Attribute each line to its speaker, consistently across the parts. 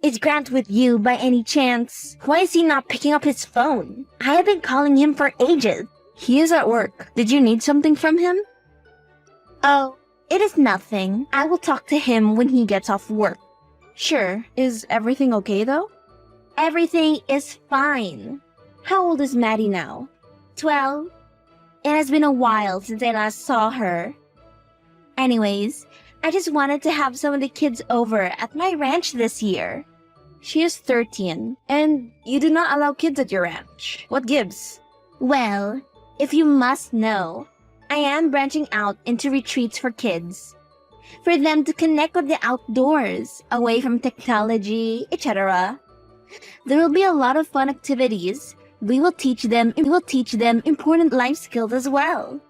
Speaker 1: Is Grant with you by any chance? Why is he not picking up his phone? I have been calling him for ages.
Speaker 2: He is at work. Did you need something from him?
Speaker 1: Oh, it is nothing. I will talk to him when he gets off work.
Speaker 2: Sure. Is everything okay though?
Speaker 1: Everything is fine.
Speaker 2: How old is Maddie now?
Speaker 1: 12. It has been a while since I last saw her. Anyways, I just wanted to have some of the kids over at my ranch this year.
Speaker 2: She is 13, and you do not allow kids at your ranch. What gives?
Speaker 1: Well, if you must know, I am branching out into retreats for kids. For them to connect with the outdoors, away from technology, etc. There will be a lot of fun activities. We will teach them important life skills as well.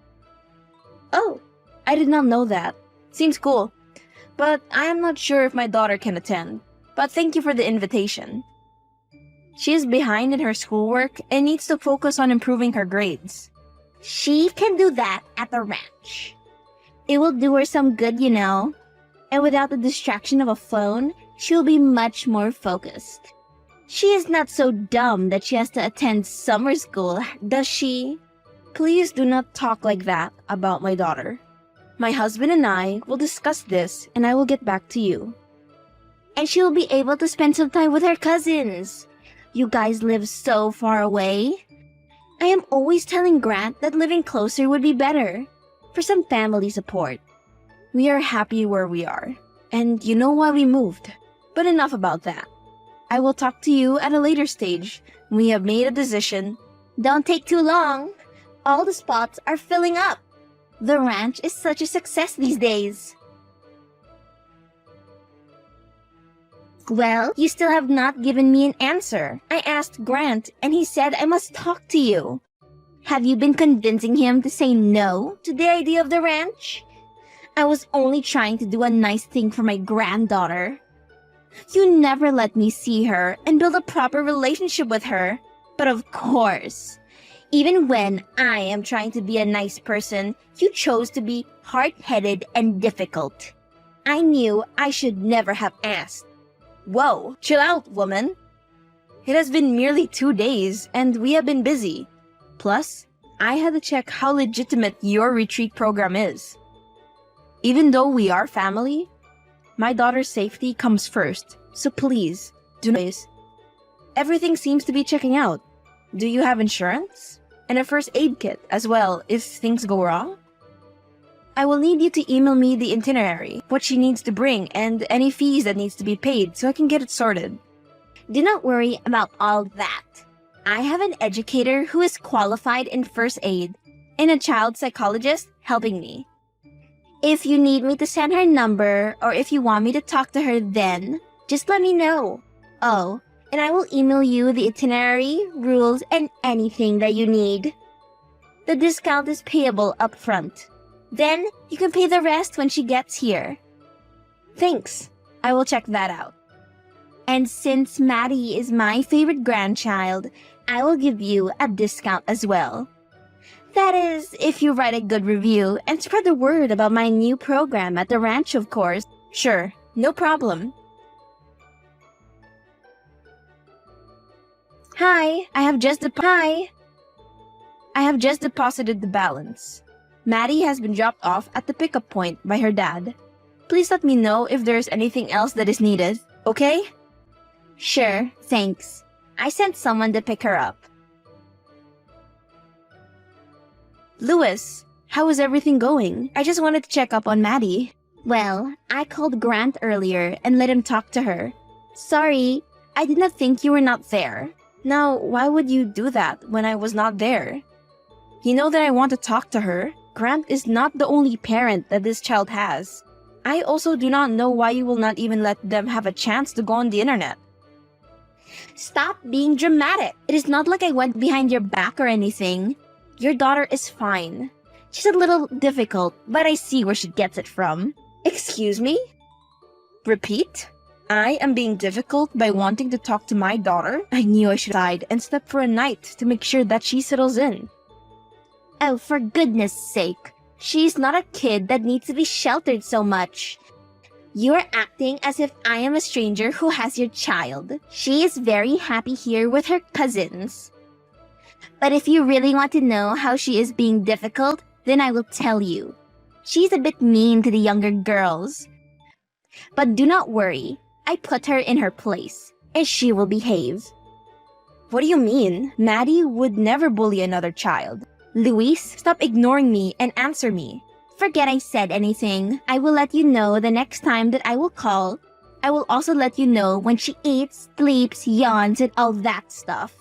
Speaker 2: Oh, I did not know that. Seems cool. But I am not sure if my daughter can attend. But thank you for the invitation. She is behind in her schoolwork and needs to focus on improving her grades.
Speaker 1: She can do that at the ranch. It will do her some good, you know. And without the distraction of a phone, she will be much more focused. She is not so dumb that she has to attend summer school, does she?
Speaker 2: Please do not talk like that about my daughter. My husband and I will discuss this and I will get back to you.
Speaker 1: And she will be able to spend some time with her cousins. You guys live so far away. I am always telling Grant that living closer would be better, for some family support.
Speaker 2: We are happy where we are, and you know why we moved. But enough about that. I will talk to you at a later stage when we have made a decision.
Speaker 1: Don't take too long. All the spots are filling up. The ranch is such a success these days. Well, you still have not given me an answer. I asked Grant, and he said I must talk to you. Have you been convincing him to say no to the idea of the ranch? I was only trying to do a nice thing for my granddaughter. You never let me see her and build a proper relationship with her. But of course, even when I am trying to be a nice person, you chose to be hard-headed and difficult. I knew I should never have asked.
Speaker 2: Whoa, chill out, woman. It has been merely 2 days, and we have been busy. Plus, I had to check how legitimate your retreat program is. Even though we are family, my daughter's safety comes first, so please, do not. Everything seems to be checking out. Do you have insurance? And a first aid kit as well if things go wrong? I will need you to email me the itinerary, what she needs to bring, and any fees that needs to be paid so I can get it sorted.
Speaker 1: Do not worry about all that. I have an educator who is qualified in first aid and a child psychologist helping me. If you need me to send her number or if you want me to talk to her then, just let me know. Oh, and I will email you the itinerary, rules, and anything that you need. The discount is payable up front. Then, you can pay the rest when she gets here.
Speaker 2: Thanks. I will check that out.
Speaker 1: And since Maddie is my favorite grandchild, I will give you a discount as well. That is, if you write a good review and spread the word about my new program at the ranch, of course.
Speaker 2: Sure, no problem.
Speaker 1: Hi, I have just
Speaker 2: deposited the balance. Maddie has been dropped off at the pickup point by her dad. Please let me know if there's anything else that is needed, okay?
Speaker 1: Sure, thanks. I sent someone to pick her up.
Speaker 2: Louis, how is everything going? I just wanted to check up on Maddie.
Speaker 1: Well, I called Grant earlier and let him talk to her. Sorry, I did not think you were not there.
Speaker 2: Now, why would you do that when I was not there? You know that I want to talk to her. Grant is not the only parent that this child has. I also do not know why you will not even let them have a chance to go on the internet.
Speaker 1: Stop being dramatic. It is not like I went behind your back or anything. Your daughter is fine. She's a little difficult, but I see where she gets it from.
Speaker 2: Excuse me? Repeat? I am being difficult by wanting to talk to my daughter? I knew I should hide and step for a night to make sure that she settles in.
Speaker 1: Oh, for goodness sake. She's not a kid that needs to be sheltered so much. You're acting as if I am a stranger who has your child. She is very happy here with her cousins. But if you really want to know how she is being difficult, then I will tell you. She's a bit mean to the younger girls. But do not worry, I put her in her place, and she will behave.
Speaker 2: What do you mean? Maddie would never bully another child. Luis, stop ignoring me and answer me.
Speaker 1: Forget I said anything. I will let you know the next time that I will call. I will also let you know when she eats, sleeps, yawns, and all that stuff.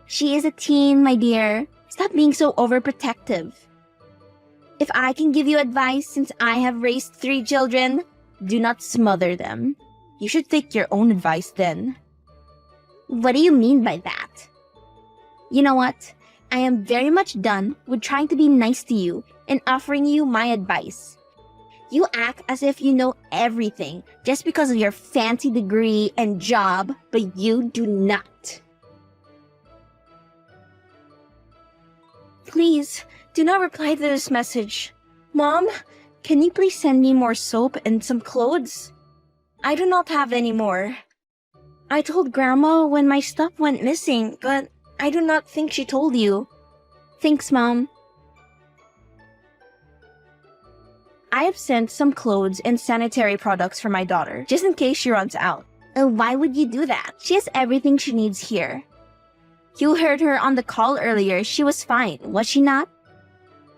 Speaker 1: She is a teen, my dear. Stop being so overprotective. If I can give you advice since I have raised 3 children, do not smother them.
Speaker 2: You should take your own advice then.
Speaker 1: What do you mean by that? You know what? I am very much done with trying to be nice to you and offering you my advice. You act as if you know everything just because of your fancy degree and job, but you do not.
Speaker 2: Please, do not reply to this message. Mom, can you please send me more soap and some clothes? I do not have any more. I told Grandma when my stuff went missing, but I do not think she told you.
Speaker 1: Thanks, Mom.
Speaker 2: I have sent some clothes and sanitary products for my daughter, just in case she runs out.
Speaker 1: Why would you do that? She has everything she needs here. You heard her on the call earlier. She was fine, was she not?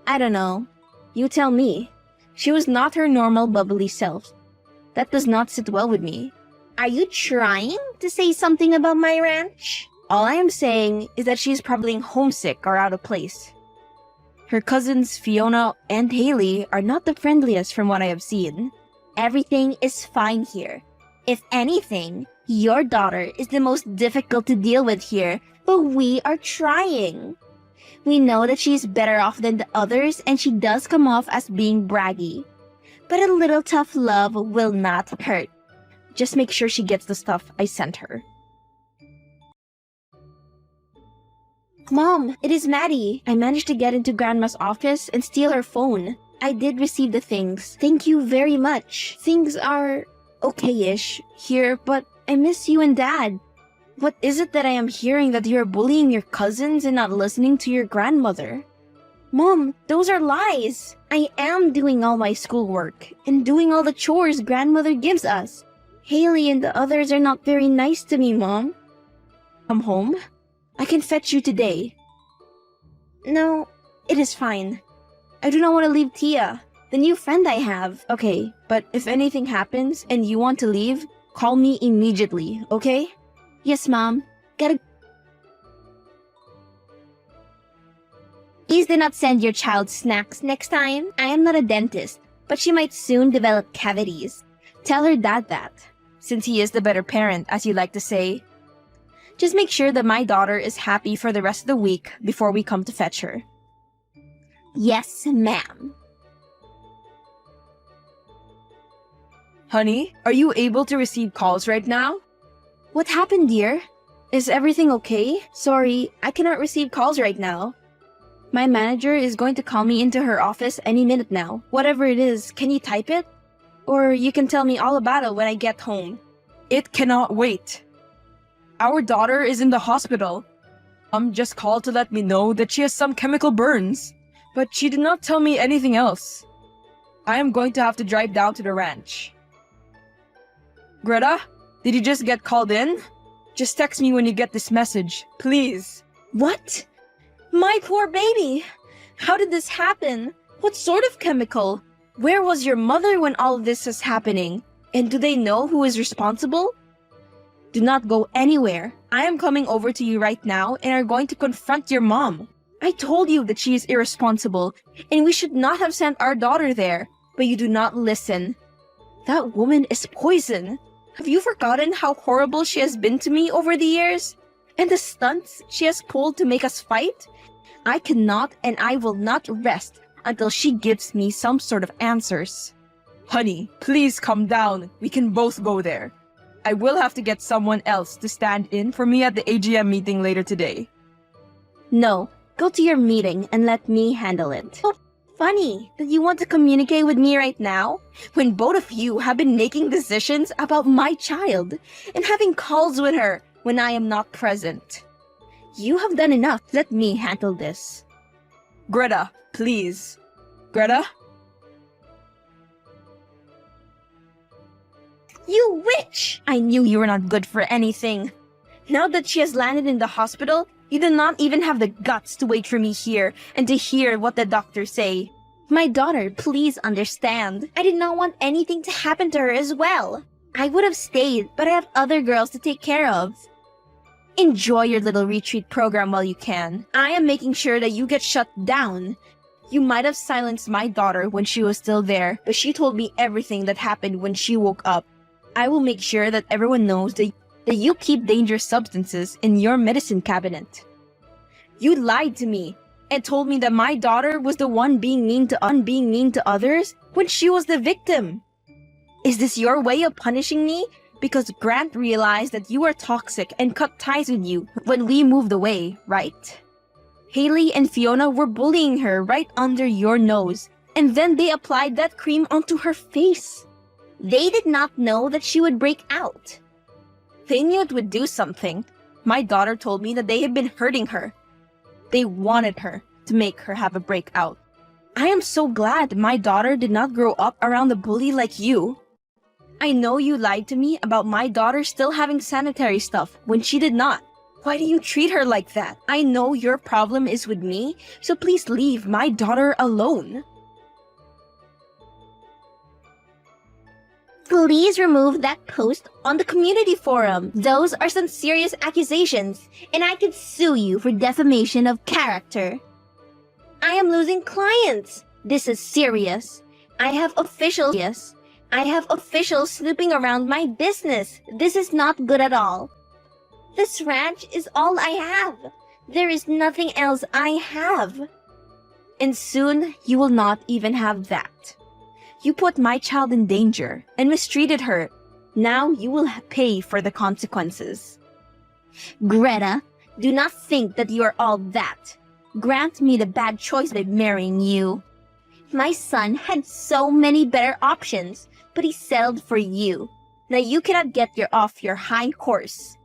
Speaker 2: I don't know. You tell me. She was not her normal bubbly self. That does not sit well with me.
Speaker 1: Are you trying to say something about my ranch?
Speaker 2: All I am saying is that she is probably homesick or out of place. Her cousins Fiona and Haley are not the friendliest from what I have seen.
Speaker 1: Everything is fine here. If anything, your daughter is the most difficult to deal with here, but we are trying. We know that she's better off than the others and she does come off as being braggy. But a little tough love will not hurt.
Speaker 2: Just make sure she gets the stuff I sent her.
Speaker 1: Mom, it is Maddie. I managed to get into Grandma's office and steal her phone. I did receive the things. Thank you very much. Things are okay-ish here, but I miss you and Dad.
Speaker 2: What is it that I am hearing that you're bullying your cousins and not listening to your grandmother?
Speaker 1: Mom, those are lies. I am doing all my schoolwork and doing all the chores Grandmother gives us. Haley and the others are not very nice to me, Mom.
Speaker 2: Come home? I can fetch you today.
Speaker 1: No, it is fine. I do not want to leave Tia, the new friend I have.
Speaker 2: Okay, but if anything happens and you want to leave, call me immediately, okay?
Speaker 1: Yes, Mom. Please do not send your child snacks next time. I am not a dentist, but she might soon develop cavities. Tell her dad that.
Speaker 2: Since he is the better parent, as you like to say. Just make sure that my daughter is happy for the rest of the week before we come to fetch her.
Speaker 1: Yes, ma'am.
Speaker 2: Honey, are you able to receive calls right now?
Speaker 1: What happened, dear?
Speaker 2: Is everything okay? Sorry, I cannot receive calls right now. My manager is going to call me into her office any minute now. Whatever it is, can you type it? Or you can tell me all about it when I get home. It cannot wait. Our daughter is in the hospital. Just called to let me know that she has some chemical burns, but she did not tell me anything else. I am going to have to drive down to the ranch. Greta, did you just get called in? Just text me when you get this message, please.
Speaker 1: What?
Speaker 2: My poor baby! How did this happen? What sort of chemical? Where was your mother when all of this is happening? And do they know who is responsible? Do not go anywhere. I am coming over to you right now and are going to confront your mom. I told you that she is irresponsible and we should not have sent our daughter there, but you do not listen. That woman is poison. Have you forgotten how horrible she has been to me over the years? And the stunts she has pulled to make us fight? I cannot and I will not rest until she gives me some sort of answers. Honey, please calm down. We can both go there. I will have to get someone else to stand in for me at the AGM meeting later today.
Speaker 1: No, go to your meeting and let me handle it.
Speaker 2: Oh, funny that you want to communicate with me right now when both of you have been making decisions about my child and having calls with her when I am not present. You have done enough. Let me handle this. Greta, please. Greta? You witch! I knew you were not good for anything. Now that she has landed in the hospital, you do not even have the guts to wait for me here and to hear what the doctors say.
Speaker 1: My daughter, please understand. I did not want anything to happen to her as well. I would have stayed, but I have other girls to take care of.
Speaker 2: Enjoy your little retreat program while you can. I am making sure that you get shut down. You might have silenced my daughter when she was still there, but she told me everything that happened when she woke up. I will make sure that everyone knows that you keep dangerous substances in your medicine cabinet. You lied to me and told me that my daughter was the one being mean to others when she was the victim. Is this your way of punishing me? Because Grant realized that you are toxic and cut ties with you when we moved away, right? Haley and Fiona were bullying her right under your nose, and then they applied that cream onto her face.
Speaker 1: They did not know that she would break out.
Speaker 2: They knew it would do something. My daughter told me that they had been hurting her. They wanted her to make her have a breakout. I am so glad my daughter did not grow up around a bully like you. I know you lied to me about my daughter still having sanitary stuff when she did not. Why do you treat her like that? I know your problem is with me, so please leave my daughter alone.
Speaker 1: Please remove that post on the community forum. Those are some serious accusations, and I could sue you for defamation of character. I am losing clients. This is serious. I have officials snooping around my business. This is not good at all. This ranch is all I have. There is nothing else I have.
Speaker 2: And soon you will not even have that. You put my child in danger and mistreated her. Now you will pay for the consequences.
Speaker 1: Greta, do not think that you are all that. Grant made a bad choice by marrying you. My son had so many better options, but he settled for you. Now you cannot get off your high horse.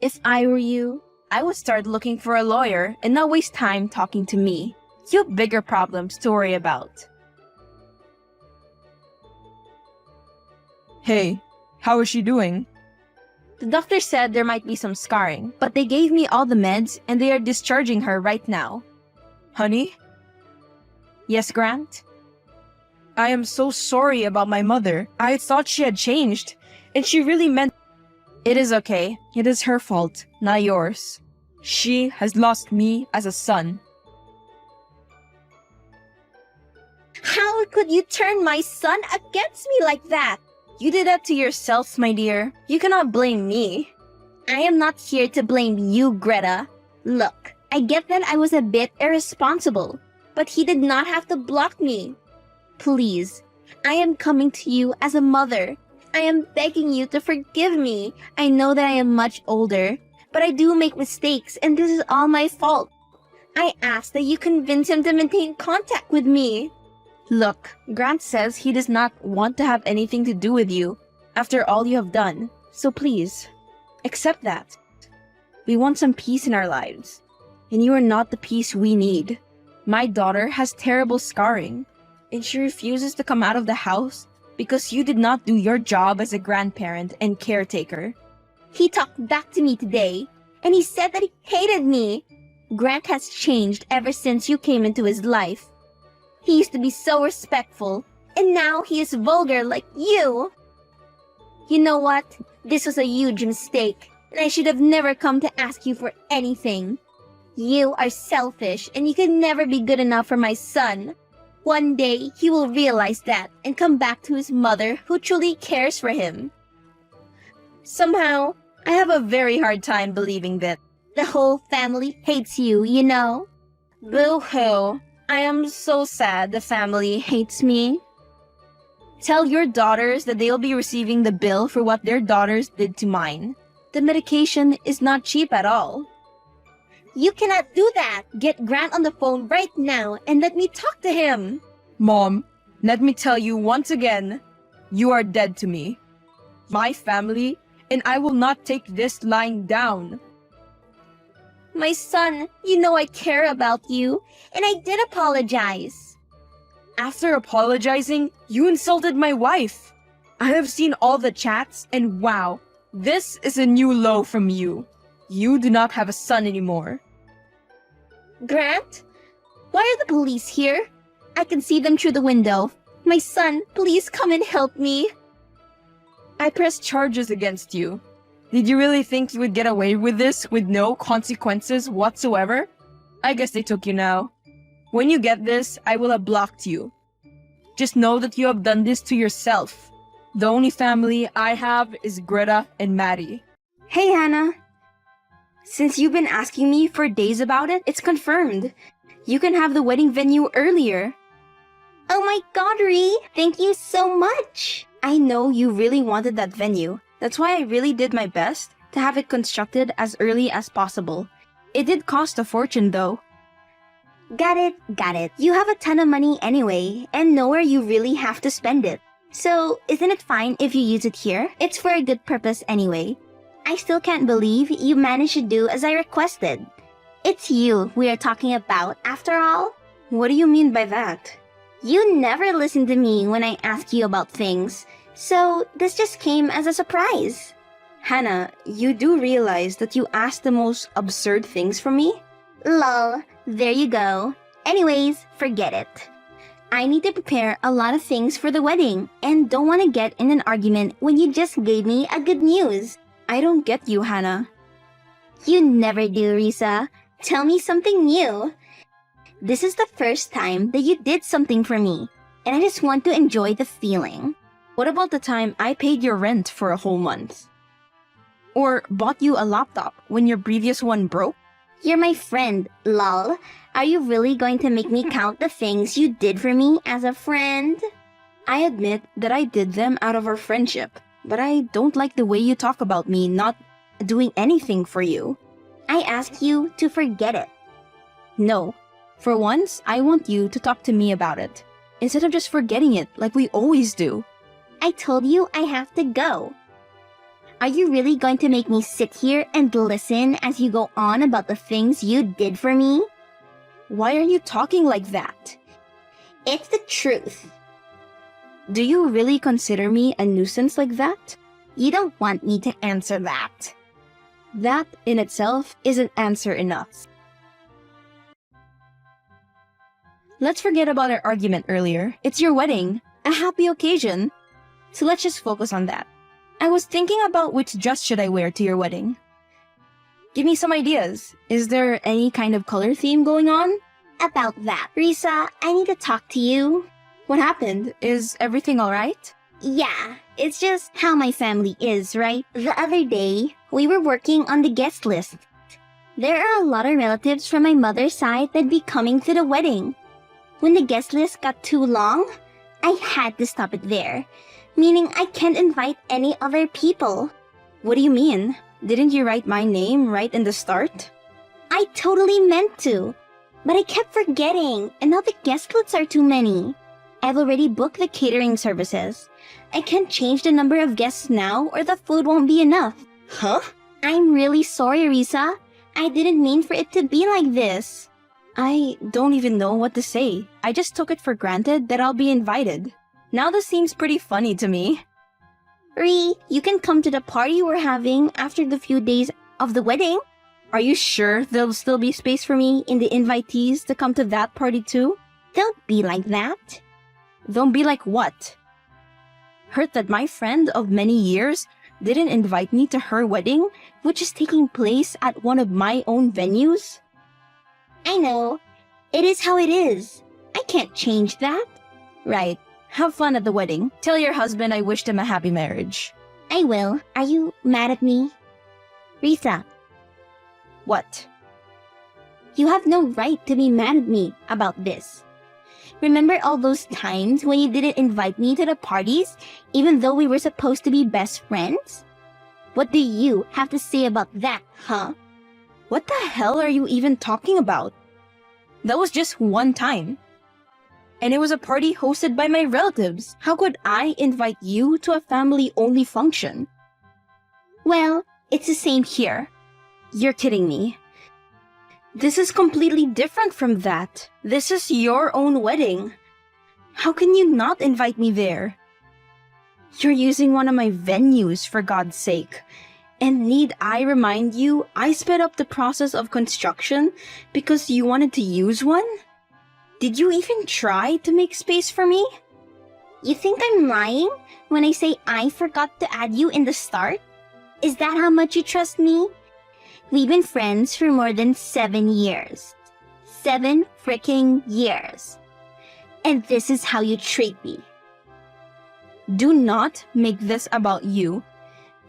Speaker 2: If I were you, I would start looking for a lawyer and not waste time talking to me. You have bigger problems to worry about.
Speaker 3: Hey, how is she doing?
Speaker 2: The doctor said there might be some scarring, but they gave me all the meds and they are discharging her right now.
Speaker 3: Honey?
Speaker 2: Yes, Grant?
Speaker 3: I am so sorry about my mother. I thought she had changed, and she really meant...
Speaker 2: It is okay. It is her fault, not yours.
Speaker 3: She has lost me as a son.
Speaker 1: How could you turn my son against me like that?
Speaker 2: You did that to yourself, my dear. You cannot blame me.
Speaker 1: I am not here to blame you, Greta. Look, I get that I was a bit irresponsible, but he did not have to block me. Please, I am coming to you as a mother. I am begging you to forgive me. I know that I am much older, but I do make mistakes, and this is all my fault. I ask that you convince him to maintain contact with me.
Speaker 2: Look, Grant says he does not want to have anything to do with you after all you have done. So please, accept that. We want some peace in our lives, and you are not the peace we need. My daughter has terrible scarring, and she refuses to come out of the house because you did not do your job as a grandparent and caretaker.
Speaker 1: He talked back to me today, and he said that he hated me. Grant has changed ever since you came into his life. He used to be so respectful, and now he is vulgar like you. You know what? This was a huge mistake, and I should have never come to ask you for anything. You are selfish, and you can never be good enough for my son. One day, he will realize that and come back to his mother who truly cares for him.
Speaker 2: Somehow, I have a very hard time believing that.
Speaker 1: The whole family hates you, you know.
Speaker 2: Boo-hoo. I am so sad the family hates me. Tell your daughters that they'll be receiving the bill for what their daughters did to mine. The medication is not cheap at all.
Speaker 1: You cannot do that. Get Grant on the phone right now and let me talk to him.
Speaker 3: Mom, let me tell you once again, you are dead to me. My family, and I will not take this lying down.
Speaker 1: My son, you know I care about you, and I did apologize.
Speaker 3: After apologizing, you insulted my wife. I have seen all the chats, and wow, this is a new low from you. You do not have a son anymore.
Speaker 1: Grant, why are the police here? I can see them through the window. My son, please come and help me.
Speaker 3: I pressed charges against you. Did you really think you would get away with this with no consequences whatsoever? I guess they took you now. When you get this, I will have blocked you. Just know that you have done this to yourself. The only family I have is Greta and Maddie.
Speaker 2: Hey, Hannah. Since you've been asking me for days about it, it's confirmed. You can have the wedding venue earlier.
Speaker 1: Oh my god, Ree, thank you so much.
Speaker 2: I know you really wanted that venue. That's why I really did my best to have it constructed as early as possible. It did cost a fortune though.
Speaker 1: Got it. You have a ton of money anyway, and nowhere you really have to spend it. So, isn't it fine if you use it here? It's for a good purpose anyway. I still can't believe you managed to do as I requested. It's you we are talking about, after all.
Speaker 2: What do you mean by that?
Speaker 1: You never listen to me when I ask you about things, so this just came as a surprise.
Speaker 2: Hannah, you do realize that you asked the most absurd things from me?
Speaker 1: Lol, there you go. Anyways, forget it. I need to prepare a lot of things for the wedding and don't want to get in an argument when you just gave me a good news.
Speaker 2: I don't get you, Hannah.
Speaker 1: You never do, Risa. Tell me something new. This is the first time that you did something for me, and I just want to enjoy the feeling.
Speaker 2: What about the time I paid your rent for a whole month? Or bought you a laptop when your previous one broke?
Speaker 1: You're my friend, lol. Are you really going to make me count the things you did for me as a friend?
Speaker 2: I admit that I did them out of our friendship, but I don't like the way you talk about me not doing anything for you.
Speaker 1: I ask you to forget it.
Speaker 2: No. For once, I want you to talk to me about it, instead of just forgetting it like we always do.
Speaker 1: I told you I have to go. Are you really going to make me sit here and listen as you go on about the things you did for me?
Speaker 2: Why are you talking like that?
Speaker 1: It's the truth.
Speaker 2: Do you really consider me a nuisance like that?
Speaker 1: You don't want me to answer that.
Speaker 2: That in itself isn't answer enough. Let's forget about our argument earlier. It's your wedding, a happy occasion. So let's just focus on that. I was thinking about which dress should I wear to your wedding. Give me some ideas. Is there any kind of color theme going on?
Speaker 1: About that, Risa, I need to talk to you.
Speaker 2: What happened? Is everything alright?
Speaker 1: Yeah, it's just how my family is, right? The other day, we were working on the guest list. There are a lot of relatives from my mother's side that'd be coming to the wedding. When the guest list got too long, I had to stop it there, meaning I can't invite any other people.
Speaker 2: What do you mean? Didn't you write my name right in the start?
Speaker 1: I totally meant to, but I kept forgetting, and now the guest lists are too many. I've already booked the catering services. I can't change the number of guests now or the food won't be enough.
Speaker 2: Huh?
Speaker 1: I'm really sorry, Risa. I didn't mean for it to be like this.
Speaker 2: I don't even know what to say. I just took it for granted that I'll be invited. Now this seems pretty funny to me.
Speaker 1: Ree, you can come to the party we're having after the few days of the wedding.
Speaker 2: Are you sure there'll still be space for me in the invitees to come to that party too?
Speaker 1: Don't be like that.
Speaker 2: Don't be like what? Hurt that my friend of many years didn't invite me to her wedding, which is taking place at one of my own venues?
Speaker 1: I know. It is how it is. I can't change that.
Speaker 2: Right. Have fun at the wedding. Tell your husband I wished him a happy marriage.
Speaker 1: I will. Are you mad at me? Risa,
Speaker 2: What?
Speaker 1: you have no right to be mad at me about this. Remember all those times when you didn't invite me to the parties, even though we were supposed to be best friends? What do you have to say about that, huh?
Speaker 2: What the hell are you even talking about? That was just one time. And it was a party hosted by my relatives. How could I invite you to a family-only function?
Speaker 1: Well, it's the same here.
Speaker 2: You're kidding me. This is completely different from that. This is your own wedding. How can you not invite me there? You're using one of my venues, for God's sake. And need I remind you, I sped up the process of construction because you wanted to use one? Did you even try to make space for me?
Speaker 1: You think I'm lying when I say I forgot to add you in the start? Is that how much you trust me? We've been friends for more than 7 years. 7 freaking years. And this is how you treat me.
Speaker 2: Do not make this about you.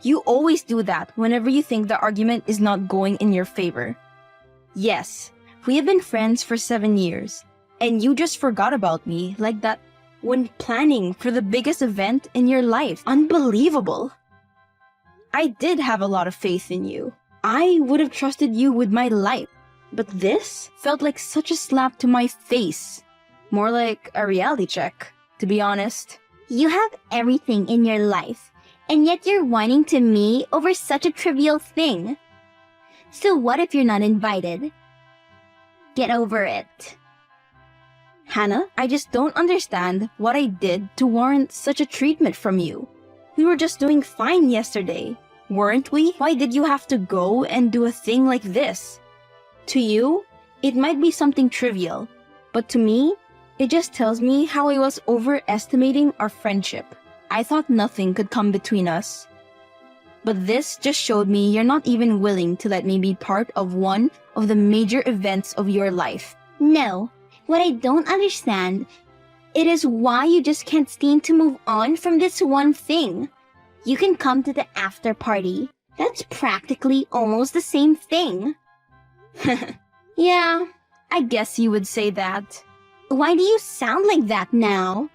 Speaker 2: You always do that whenever you think the argument is not going in your favor. Yes, we have been friends for 7 years, and you just forgot about me like that when planning for the biggest event in your life. Unbelievable. I did have a lot of faith in you. I would have trusted you with my life, but this felt like such a slap to my face. More like a reality check, to be honest.
Speaker 1: You have everything in your life, and yet you're whining to me over such a trivial thing. So what if you're not invited? Get over it.
Speaker 2: Hannah, I just don't understand what I did to warrant such a treatment from you. We were just doing fine yesterday, weren't we? Why did you have to go and do a thing like this? To you, it might be something trivial, but to me, it just tells me how I was overestimating our friendship. I thought nothing could come between us. But this just showed me you're not even willing to let me be part of one of the major events of your life.
Speaker 1: No, what I don't understand, it is why you just can't seem to move on from this one thing. You can come to the after party. That's practically almost the same thing.
Speaker 2: Yeah, I guess you would say that.
Speaker 1: Why do you sound like that now?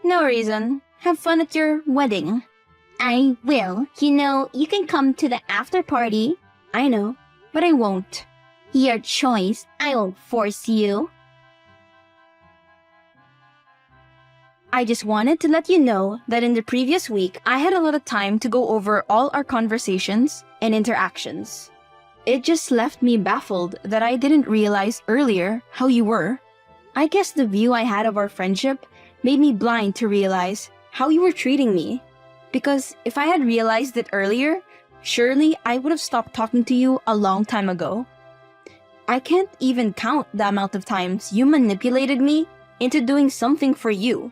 Speaker 2: No reason. Have fun at your wedding.
Speaker 1: I will. You know, you can come to the after party.
Speaker 2: I know, but I won't.
Speaker 1: Your choice. I won't force you.
Speaker 2: I just wanted to let you know that in the previous week, I had a lot of time to go over all our conversations and interactions. It just left me baffled that I didn't realize earlier how you were. I guess the view I had of our friendship made me blind to realize how you were treating me. Because if I had realized it earlier, surely I would have stopped talking to you a long time ago. I can't even count the amount of times you manipulated me into doing something for you.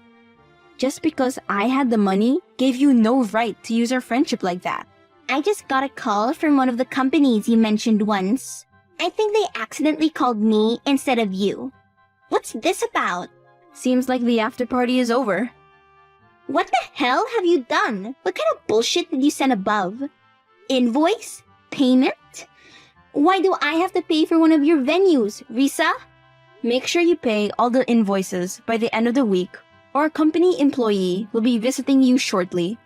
Speaker 2: Just because I had the money gave you no right to use our friendship like that.
Speaker 1: I just got a call from one of the companies you mentioned once. I think they accidentally called me instead of you. What's this about?
Speaker 2: Seems like the after party is over.
Speaker 1: What the hell have you done? What kind of bullshit did you send above? Invoice? Payment? Why do I have to pay for one of your venues, Risa?
Speaker 2: Make sure you pay all the invoices by the end of the week, or a company employee will be visiting you shortly.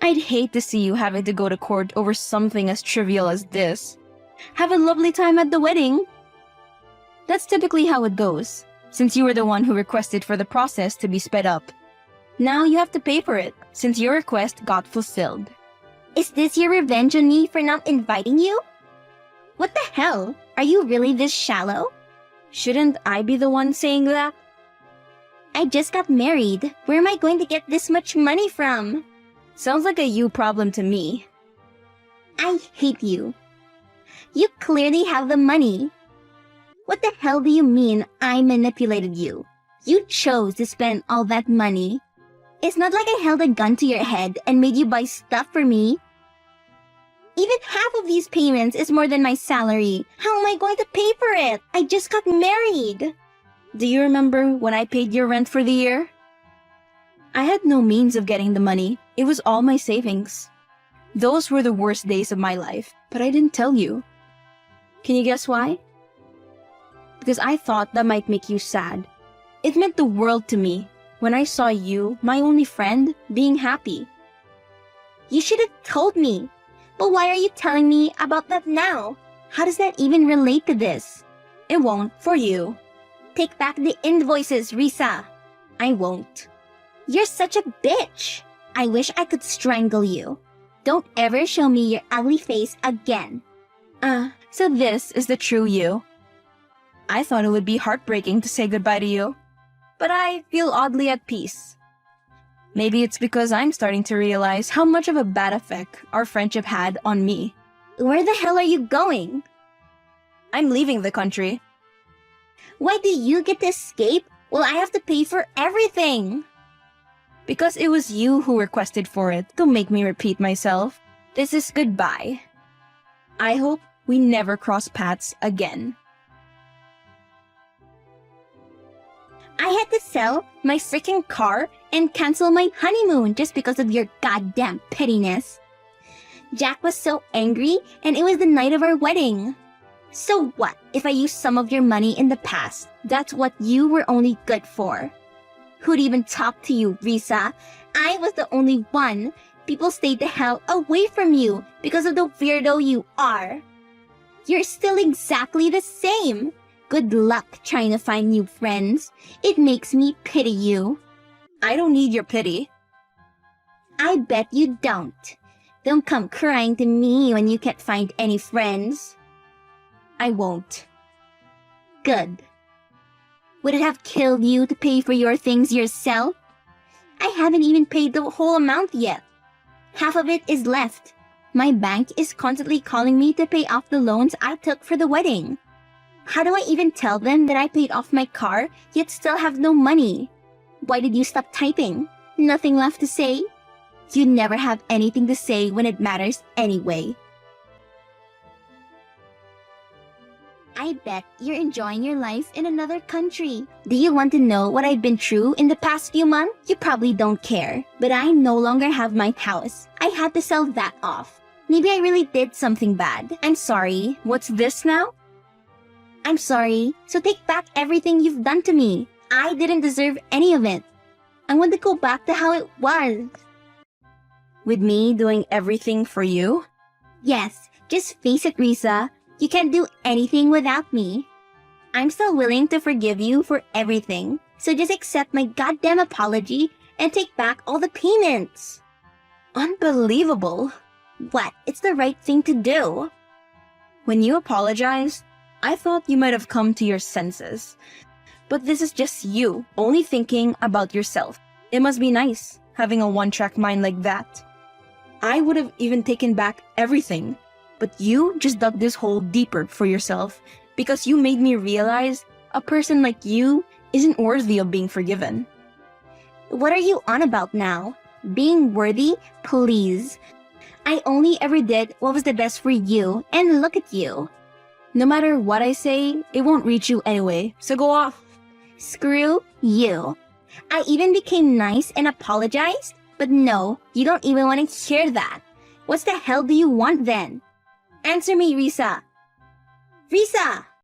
Speaker 2: I'd hate to see you having to go to court over something as trivial as this. Have a lovely time at the wedding. That's typically how it goes, since you were the one who requested for the process to be sped up. Now you have to pay for it, since your request got fulfilled.
Speaker 1: Is this your revenge on me for not inviting you? What the hell? Are you really this shallow?
Speaker 2: Shouldn't I be the one saying that?
Speaker 1: I just got married. Where am I going to get this much money from?
Speaker 2: Sounds like a you problem to me.
Speaker 1: I hate you. You clearly have the money. What the hell do you mean I manipulated you? You chose to spend all that money. It's not like I held a gun to your head and made you buy stuff for me. Even half of these payments is more than my salary. How am I going to pay for it? I just got married.
Speaker 2: Do you remember when I paid your rent for the year? I had no means of getting the money. It was all my savings. Those were the worst days of my life, but I didn't tell you. Can you guess why? Because I thought that might make you sad. It meant the world to me when I saw you, my only friend, being happy.
Speaker 1: You should have told me. But why are you telling me about that now? How does that even relate to this?
Speaker 2: It won't for you.
Speaker 1: Take back the invoices, Risa.
Speaker 2: I won't.
Speaker 1: You're such a bitch. I wish I could strangle you. Don't ever show me your ugly face again.
Speaker 2: So this is the true you. I thought it would be heartbreaking to say goodbye to you, but I feel oddly at peace. Maybe it's because I'm starting to realize how much of a bad effect our friendship had on me.
Speaker 1: Where the hell are you going?
Speaker 2: I'm leaving the country.
Speaker 1: Why do you get to escape while I have to pay for everything?
Speaker 2: Because it was you who requested for it. Don't make me repeat myself. This is goodbye. I hope we never cross paths again.
Speaker 1: I had to sell my freaking car and cancel my honeymoon just because of your goddamn pettiness. Jack was so angry, and it was the night of our wedding. So what if I used some of your money in the past? That's what you were only good for. Who'd even talk to you, Risa? I was the only one. People stayed the hell away from you because of the weirdo you are. You're still exactly the same. Good luck trying to find new friends. It makes me pity you.
Speaker 2: I don't need your pity.
Speaker 1: I bet you don't. Don't come crying to me when you can't find any friends.
Speaker 2: I won't.
Speaker 1: Good. Would it have killed you to pay for your things yourself? I haven't even paid the whole amount yet. Half of it is left. My bank is constantly calling me to pay off the loans I took for the wedding. How do I even tell them that I paid off my car yet still have no money? Why did you stop typing? Nothing left to say? You never have anything to say when it matters anyway. I bet you're enjoying your life in another country. Do you want to know what I've been through in the past few months? You probably don't care, but I no longer have my house. I had to sell that off. Maybe I really did something bad. I'm sorry.
Speaker 2: What's this now?
Speaker 1: I'm sorry. So take back everything you've done to me. I didn't deserve any of it. I want to go back to how it was.
Speaker 2: With me doing everything for you?
Speaker 1: Yes, just face it, Risa. You can't do anything without me. I'm still willing to forgive you for everything. So just accept my goddamn apology and take back all the payments.
Speaker 2: Unbelievable.
Speaker 1: What? It's the right thing to do.
Speaker 2: When you apologized, I thought you might have come to your senses. But this is just you, only thinking about yourself. It must be nice, having a one-track mind like that. I would have even taken back everything, but you just dug this hole deeper for yourself because you made me realize a person like you isn't worthy of being forgiven.
Speaker 1: What are you on about now? Being worthy? Please. I only ever did what was the best for you, and look at you.
Speaker 2: No matter what I say, it won't reach you anyway, so go off.
Speaker 1: Screw you. I even became nice and apologized, but no, you don't even want to hear that. What the hell do you want then? Answer me, Risa. Risa!